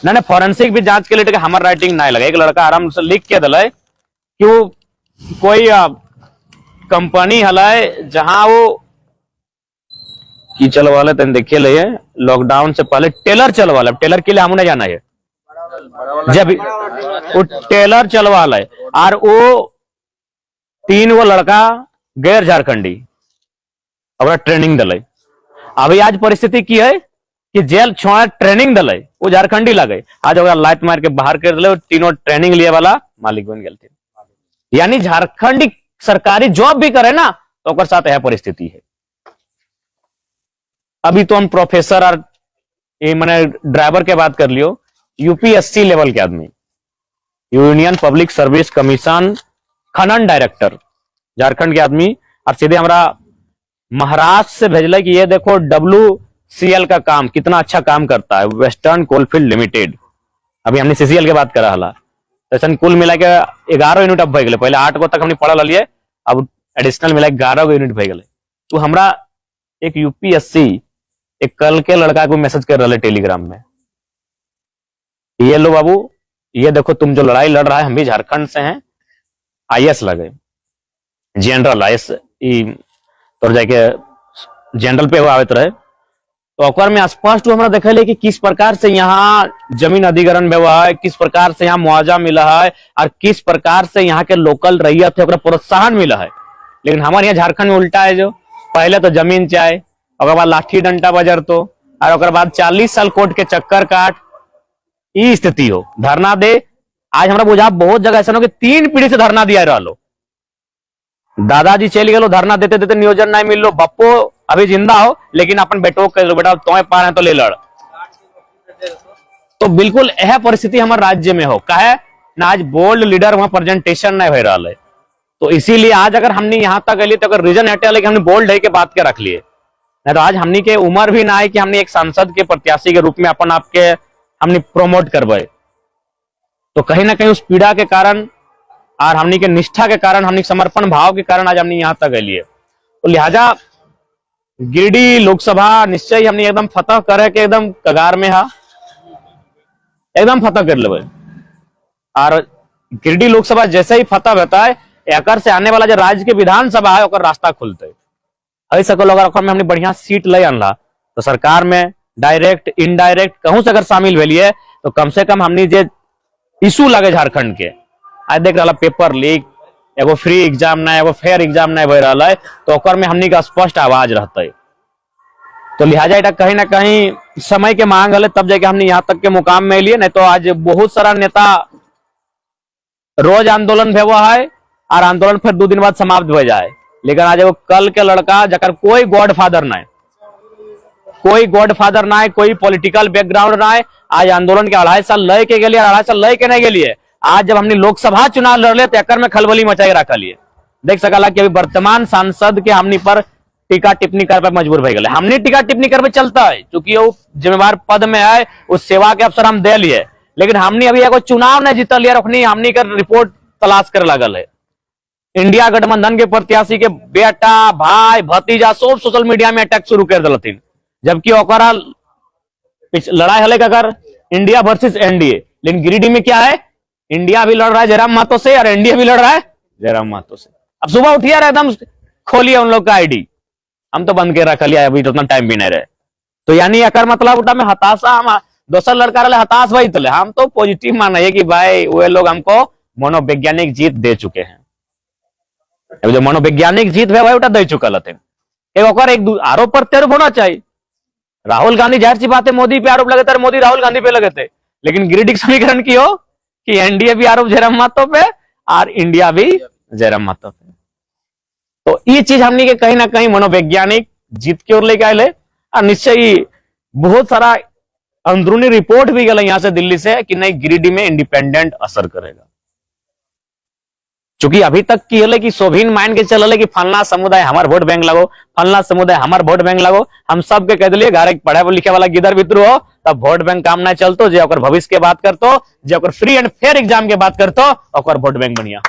ना फॉरेंसिक भी जांच के लिए हमार राइटिंग नहीं लगे। एक लड़का आराम से लिख के दिले कि वो कोई कंपनी हलाए जहां वो की चलवा ले देखिए ले लॉकडाउन से पहले टेलर चलवा ले। टेलर के लिए हमने जाना है जब वो टेलर चलवा ले और वो 3 वो लड़का गैर झारखंडी और ट्रेनिंग दिले। अभी आज परिस्थिति की है कि जेल छोड़ा ट्रेनिंग दिले वो झारखंडी लगे, आज लात मार के बाहर कर दिले। तीनों ट्रेनिंग लिए वाला मालिक बन गए। यानी झारखंडी सरकारी जॉब भी करे ना तो साथ यह परिस्थिति है। अभी तो हम प्रोफेसर और ये मैंने ड्राइवर के बात कर लियो, यूपीएससी लेवल के आदमी, यूनियन पब्लिक सर्विस कमीशन खनन डायरेक्टर झारखंड के आदमी, और सीधे हमारा महाराष्ट्र से भेजल कि ये देखो WCL का काम कितना अच्छा काम करता है, वेस्टर्न कोलफील्ड लिमिटेड। अभी हमने CCL के बात करा हला तो कुल मिला के 11 यूनिट अब भे, पहले 8 गो तक हमने पढ़ा लिए, अब एडिशनल मिला 11 गो यूनिट भे। तो हमरा एक यूपीएससी एक कल के लड़का को मैसेज कर रहे टेलीग्राम में, ये लो बाबू ये देखो तुम जो लड़ाई लड़ रहा है, हम भी झारखंड से हैं, IAS लगे जनरल IAS तो जाके जनरल पे आवत रहे। तो ओकर में स्पष्ट हमरा देखे कि किस प्रकार से यहाँ जमीन अधिग्रहण हुआ है, किस प्रकार से यहाँ मुआवजा मिला है और किस प्रकार से यहाँ के लोकल रैयत है प्रोत्साहन मिला है। लेकिन हमारे यहाँ झारखंड में उल्टा है, जो पहले तो जमीन चाहे और बाद लाठी डंडा बजर तो और बाद 40 साल कोर्ट के चक्कर काट ई स्थिति हो। धरना दे आज हमारा बुझा बहुत जगह ऐसा हो कि 3 पीढ़ी से धरना दिया रहा लो, दादाजी चल गए धरना देते देते नियोजन नहीं मिल लो, बप्पो अभी जिंदा हो लेकिन अपन बेटो कह लो बेटा तुम्हें पा रहे तो ले लड़। तो बिल्कुल यह परिस्थिति हमारे राज्य में हो कहे ना, आज बोल्ड लीडर वहां प्रेजेंटेशन नहीं हो रहा है। तो इसीलिए आज अगर हमने यहाँ तक गए तो अगर रीजन हटे कि हमने बोल्ड है के बात के रख लिए, नहीं तो आज हमने के उम्र भी ना है कि हमने एक सांसद के प्रत्याशी के रूप में अपन आपके हमने प्रोमोट करवाए। तो कहीं ना कहीं उस पीड़ा के कारण और हमने के निष्ठा के कारण, हमने समर्पण भाव के कारण आज हमने यहाँ तक गए। तो लिहाजा गिरिडीह लोकसभा निश्चय हमने एकदम फतह करे के एकदम कगार में हा, एकदम फतह कर ले। और गिरिडीह लोकसभा जैसे ही फतह होता है एकर से आने वाला जो राज्य के विधानसभा है और रास्ता खुलते है सकल। अगर हमने बढ़िया सीट ले आनला तो सरकार में डायरेक्ट इनडायरेक्ट कहूं से अगर शामिल भेलिए तो कम से कम हमने जे इशू लगे झारखंड के, आज देख रहा पेपर लीक, एगो फ्री एग्जाम ना एगो फेयर एग्जाम नहीं हो रहा है, तो ओकर में हमनी का स्पष्ट आवाज रहता है। तो लिहाजा এটা कहीं ना कहीं समय के मांग है, तब जाके हमने यहाँ तक के मुकाम में लिए। नहीं तो आज बहुत सारा नेता रोज आंदोलन हुआ है और आंदोलन फिर 2 दिन बाद समाप्त हो जाए। लेकिन आज वो कल के लड़का जकर कोई गॉडफादर ना है, कोई गॉडफादर ना है, कोई पॉलिटिकल बैकग्राउंड ना है, आज आंदोलन के 2.5 साल लय के लिए 2.5 साल लय के नहीं गए। आज जब हमने लोकसभा चुनाव लड़ तो एकर में खलबली मचाई रखा लिए। देख सकला कि अभी वर्तमान सांसद के हमनी पर टीका टिप्पणी कर पे मजबूर हो गए। हमने टीका टिप्पणी कर पे चलता है क्योंकि वो जिम्मेवार पद में है, उस सेवा के अवसर हम दे लिए। लेकिन हमने अभी एगो चुनाव नहीं जीतल लिया, रखनी हमनी कर रिपोर्ट तलाश कर लगल है। इंडिया गठबंधन के प्रत्याशी के बेटा भाई भतीजा सब सोशल मीडिया में अटैक शुरू कर दिलथिन, जबकि ओकरा लड़ाई हले अगर इंडिया वर्सेस एनडीए। लेकिन गिरिडीह में क्या है, इंडिया भी लड़ रहा है जयराम महतो से और एनडीए भी लड़ रहा है जयराम महतो से। अब सुबह उठिए एकदम खोलिए उन लोग का आईडी, हम तो बंद कर रखा लिया, अभी तो उतना टाइम भी नहीं रहे। तो यानी अकर मतलब उठा में हताशा, हम दोसर लड़का रहे हताश भाई तले, हम तो पॉजिटिव मानिए कि भाई वे लोग हमको मनोवैज्ञानिक जीत दे चुके हैं। अभी जो मनोवैज्ञानिक जीत है भाई उठा दे चुका लते एक आरोप प्रत्यारोप होना चाहिए। राहुल गांधी जाहिर सी बात है मोदी पे आरोप लगाते, मोदी राहुल गांधी पे लगे थे। लेकिन गिरिडीह समीकरण की हो कि एनडीए भी आरोप जयराम महतो पे और इंडिया भी जयराम महतो पे। तो ये चीज हमने के कहीं ना कहीं मनोवैज्ञानिक जीत की ओर लेके आए। और निश्चय ही बहुत सारा अंदरूनी रिपोर्ट भी गया यहाँ से दिल्ली से कि नहीं गिरिडीह में इंडिपेंडेंट असर करेगा। चूंकि अभी तक की है कि शोभीन मान के चल कि फलना समुदाय हमार वोट बैंक लगो, फलना समुदाय हमार वोट बैंक लगो। हम सब के कह दिए घर पढ़े लिखे वाला गिदर बिद्रू हो तब वोट बैंक काम ना चलतो, जे ओकर भविष्य के बात करतो, जे ओकर फ्री एंड फेयर एग्जाम के बात करतो, ओकर वोट बैंक बढ़िया।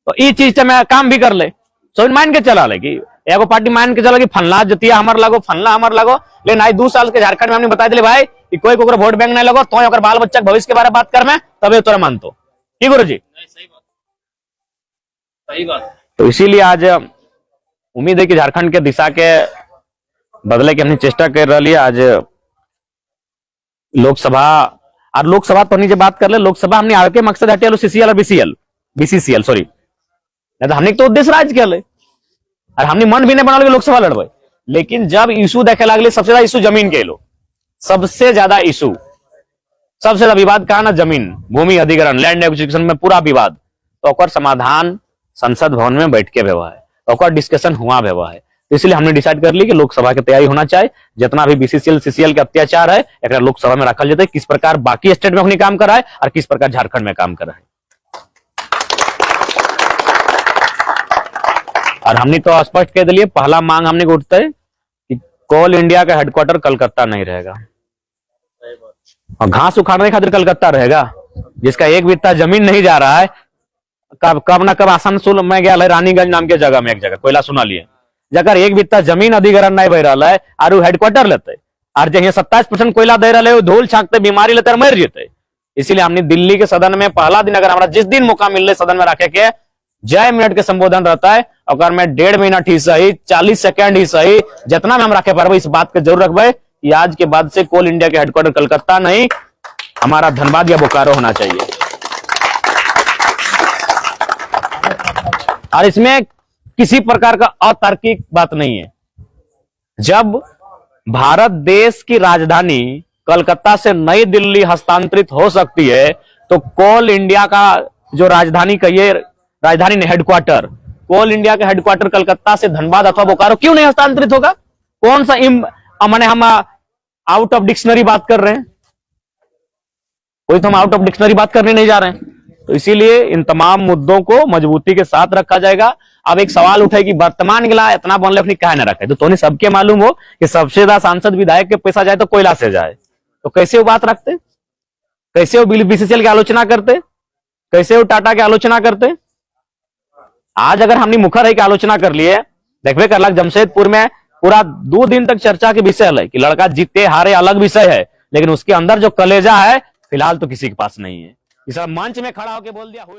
तो ये चीज से मैं काम भी कर ले, शोभीन मान के चला ले कि एगो पार्टी मान के चलो कि फलना जतिया हमार लगो, फलना हमार लगो, लेकिन आज 2 साल के झारखंड में हमने बता दिले भाई कि कोई को वोट बैंक नहीं लगो, तो बाल बच्चा के भविष्य के बारे में बात कर में तबे तोरा मानतो की गुरु जी। सही बात। तो इसीलिए आज उम्मीद है कि झारखंड के दिशा के बदले की हमने चेष्टा कर रही है। आज लोकसभा और लोकसभा तो नीचे बात कर ले, लोकसभा हमने आगे मकसद हटे सीसीएल और बीसीसीएल सॉरी, नहीं तो हमने तो उद्देश्य राज्य के और हमने मन भी नहीं बना लोकसभा लड़बे। लेकिन जब इशू देखे लगले, सबसे ज्यादा इशू जमीन के लो, सबसे ज्यादा इशू, सबसे ज्यादा विवाद कहा ना जमीन, भूमि अधिग्रहण, लैंड एक्विजिशन में पूरा विवाद, तो ओकर समाधान संसद भवन में बैठ के व्यवहार है, ओकर डिस्कशन हुआ व्यवहार है। तो इसलिए हमने डिसाइड कर ली कि लोकसभा की तैयारी होना चाहिए। जितना भी बीसीसीएल सीसीएल के अत्याचार है एक लोकसभा में रखा जाता है, किस प्रकार बाकी स्टेट में अपनी काम कर रहा है और किस प्रकार झारखंड में काम कर रहा है। और हमने तो स्पष्ट कह दिए, पहला मांग हमने उठता है कि कोल इंडिया का हेडक्वार्टर कलकत्ता नहीं रहेगा, और घास उखाड़ने खातिर कलकत्ता रहेगा, जिसका एक बित्ता जमीन नहीं जा रहा है। कब ना कब आसनसोल में गया है, रानीगंज नाम के जगह में एक जगह कोयला सुना लिए, जगह एक बित्ता जमीन अधिग्रहण नहीं बह रहा है और हेडक्वार्टर लेते और जहाँ 27% कोयला दे रहे धूल छाकते बीमारी लेते मर जेते। इसीलिए हमने दिल्ली के सदन में पहला दिन अगर हमारा जिस दिन मौका मिल रहे सदन में रखे के 1 मिनट के संबोधन रहता है, अगर मैं 1.5 मिनट ही सही, 40 सेकंड ही सही, जितना में हम रखे पारे इस बात के जरूर रखबे कि आज के बाद से कोल इंडिया के हेडक्वार्टर कलकत्ता नहीं, हमारा धनबाद या बोकारो होना चाहिए। और इसमें किसी प्रकार का अतार्किक बात नहीं है। जब भारत देश की राजधानी कलकत्ता से नई दिल्ली हस्तांतरित हो सकती है, तो कोल इंडिया का जो राजधानी का ये राजधानी ने हेडक्वार्टर, कोल इंडिया का हेडक्वार्टर कलकत्ता से धनबाद अथवा बोकारो क्यों नहीं हस्तांतरित होगा? कौन सा मैंने हम आउट ऑफ डिक्शनरी बात कर रहे हैं? कोई तो हम आउट ऑफ डिक्शनरी बात करने नहीं जा रहे हैं। तो इसीलिए इन तमाम मुद्दों को मजबूती के साथ रखा जाएगा। अब एक सवाल उठे कि वर्तमान गिला इतना बनले अपनी कहा ना रखे, तो सबके मालूम हो कि सबसे ज्यादा सांसद विधायक के पैसा जाए तो कोयला से जाए, तो कैसे वो बात रखते, कैसे वो बीसीसीएल की आलोचना करते, कैसे वो टाटा की आलोचना करते? आज अगर हमने मुखर की आलोचना कर लिए, देखते कर लग जमशेदपुर में पूरा 2 दिन तक चर्चा के विषय है कि लड़का जीते हारे अलग विषय है, लेकिन उसके अंदर जो कलेजा है फिलहाल तो किसी के पास नहीं है। इस मंच में खड़ा होकर बोल दिया हो